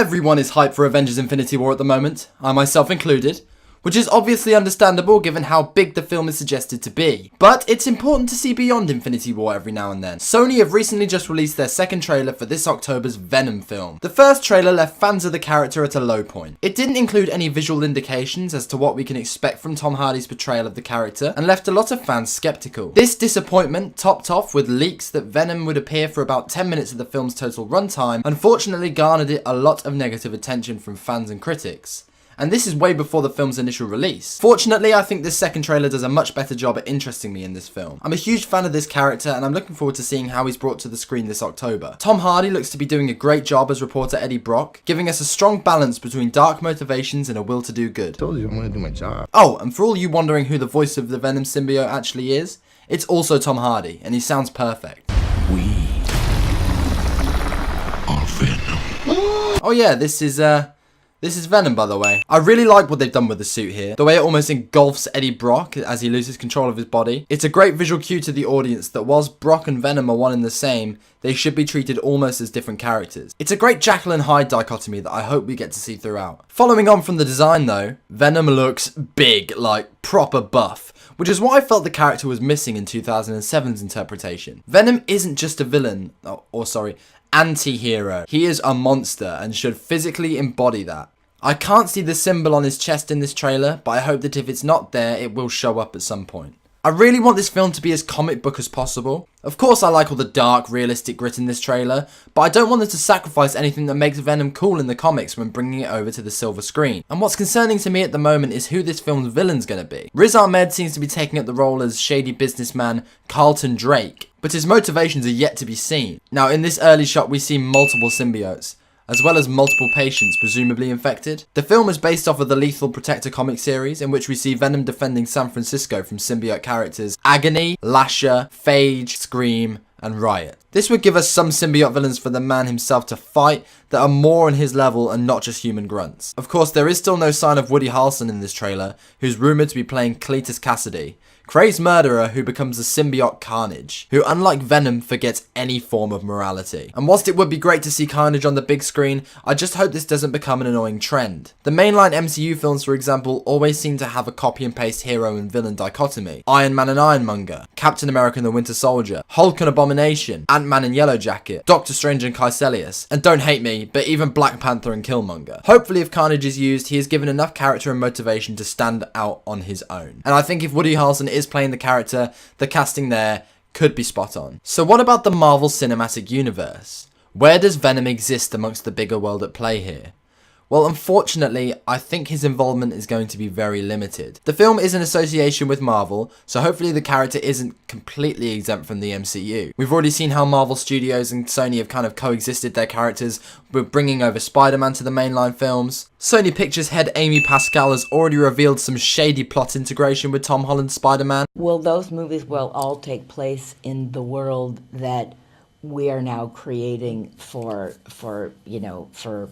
Everyone is hyped for Avengers Infinity War at the moment, I myself included, which is obviously understandable given how big the film is suggested to be. But it's important to see beyond Infinity War every now and then. Sony have recently just released their second trailer for this October's Venom film. The first trailer left fans of the character at a low point. It didn't include any visual indications as to what we can expect from Tom Hardy's portrayal of the character, and left a lot of fans skeptical. This disappointment, topped off with leaks that Venom would appear for about 10 minutes of the film's total runtime, unfortunately garnered it a lot of negative attention from fans and critics. And this is way before the film's initial release. Fortunately, I think this second trailer does a much better job at interesting me in this film. I'm a huge fan of this character and I'm looking forward to seeing how he's brought to the screen this October. Tom Hardy looks to be doing a great job as reporter Eddie Brock, giving us a strong balance between dark motivations and a will to do good. Told you I'm gonna do my job. Oh, and for all you wondering who the voice of the Venom symbiote actually is, it's also Tom Hardy, and he sounds perfect. We are Venom. Oh yeah, this is Venom, by the way. I really like what they've done with the suit here. The way it almost engulfs Eddie Brock as he loses control of his body. It's a great visual cue to the audience that whilst Brock and Venom are one and the same, they should be treated almost as different characters. It's a great Jekyll and Hyde dichotomy that I hope we get to see throughout. Following on from the design though, Venom looks big, like proper buff, which is what I felt the character was missing in 2007's interpretation. Venom isn't just a villain, anti-hero. He is a monster and should physically embody that. I can't see the symbol on his chest in this trailer, but I hope that if it's not there, it will show up at some point. I really want this film to be as comic book as possible. Of course I like all the dark, realistic grit in this trailer, but I don't want them to sacrifice anything that makes Venom cool in the comics when bringing it over to the silver screen. And what's concerning to me at the moment is who this film's villain's gonna be. Riz Ahmed seems to be taking up the role as shady businessman Carlton Drake, but his motivations are yet to be seen. Now in this early shot we see multiple symbiotes, as well as multiple patients presumably infected. The film is based off of the Lethal Protector comic series, in which we see Venom defending San Francisco from symbiote characters Agony, Lasher, Phage, Scream, and Riot. This would give us some symbiote villains for the man himself to fight that are more on his level and not just human grunts. Of course, there is still no sign of Woody Harrelson in this trailer, who's rumoured to be playing Cletus Cassidy, crazed murderer who becomes a symbiote Carnage, who unlike Venom forgets any form of morality. And whilst it would be great to see Carnage on the big screen, I just hope this doesn't become an annoying trend. The mainline MCU films, for example, always seem to have a copy and paste hero and villain dichotomy. Iron Man and Ironmonger, Captain America and the Winter Soldier, Hulk and Abomination, Ant-Man and Yellow Jacket, Doctor Strange and Kaecilius, and don't hate me, but even Black Panther and Killmonger. Hopefully if Carnage is used, he is given enough character and motivation to stand out on his own. And I think if Woody Harrelson is playing the character, the casting there could be spot on. So what about the Marvel Cinematic Universe? Where does Venom exist amongst the bigger world at play here? Well, unfortunately, I think his involvement is going to be very limited. The film is in association with Marvel, so hopefully the character isn't completely exempt from the MCU. We've already seen how Marvel Studios and Sony have kind of coexisted their characters with bringing over Spider-Man to the mainline films. Sony Pictures head Amy Pascal has already revealed some shady plot integration with Tom Holland's Spider-Man. Well, those movies will all take place in the world that we are now creating for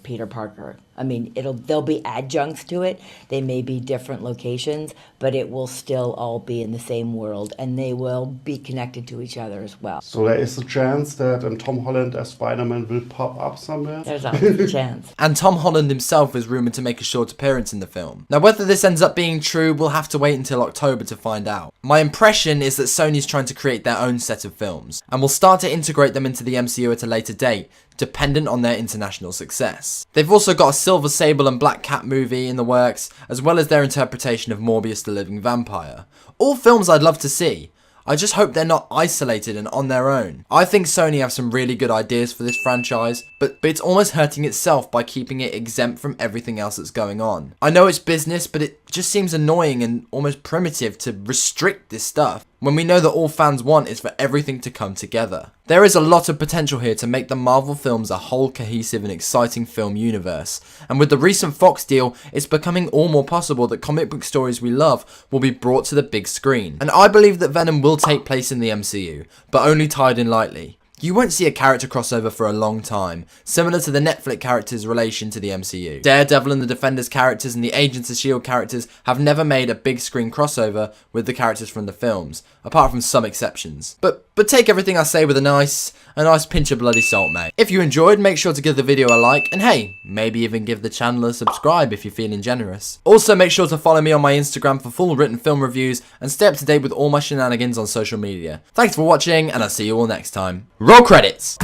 Peter Parker. I mean, there'll be adjuncts to it. They may be different locations, but it will still all be in the same world, and they will be connected to each other as well. So there is a chance that Tom Holland as Spider-Man will pop up somewhere? There's always a chance. And Tom Holland himself is rumoured to make a short appearance in the film. Now, whether this ends up being true, we'll have to wait until October to find out. My impression is that Sony's trying to create their own set of films, and will start to integrate them into the MCU at a later date, dependent on their international success. They've also got a Silver Sable and Black Cat movie in the works, as well as their interpretation of Morbius the Living Vampire. All films I'd love to see. I just hope they're not isolated and on their own. I think Sony have some really good ideas for this franchise, but it's almost hurting itself by keeping it exempt from everything else that's going on. I know it's business, but it just seems annoying and almost primitive to restrict this stuff, when we know that all fans want is for everything to come together. There is a lot of potential here to make the Marvel films a whole cohesive and exciting film universe, and with the recent Fox deal, it's becoming all more possible that comic book stories we love will be brought to the big screen. And I believe that Venom will take place in the MCU, but only tied in lightly. You won't see a character crossover for a long time, similar to the Netflix characters' relation to the MCU. Daredevil and the Defenders characters and the Agents of S.H.I.E.L.D. characters have never made a big screen crossover with the characters from the films, apart from some exceptions. But take everything I say with a nice pinch of bloody salt, mate. If you enjoyed, make sure to give the video a like, and hey, maybe even give the channel a subscribe if you're feeling generous. Also, make sure to follow me on my Instagram for full written film reviews, and stay up to date with all my shenanigans on social media. Thanks for watching, and I'll see you all next time. Roll credits!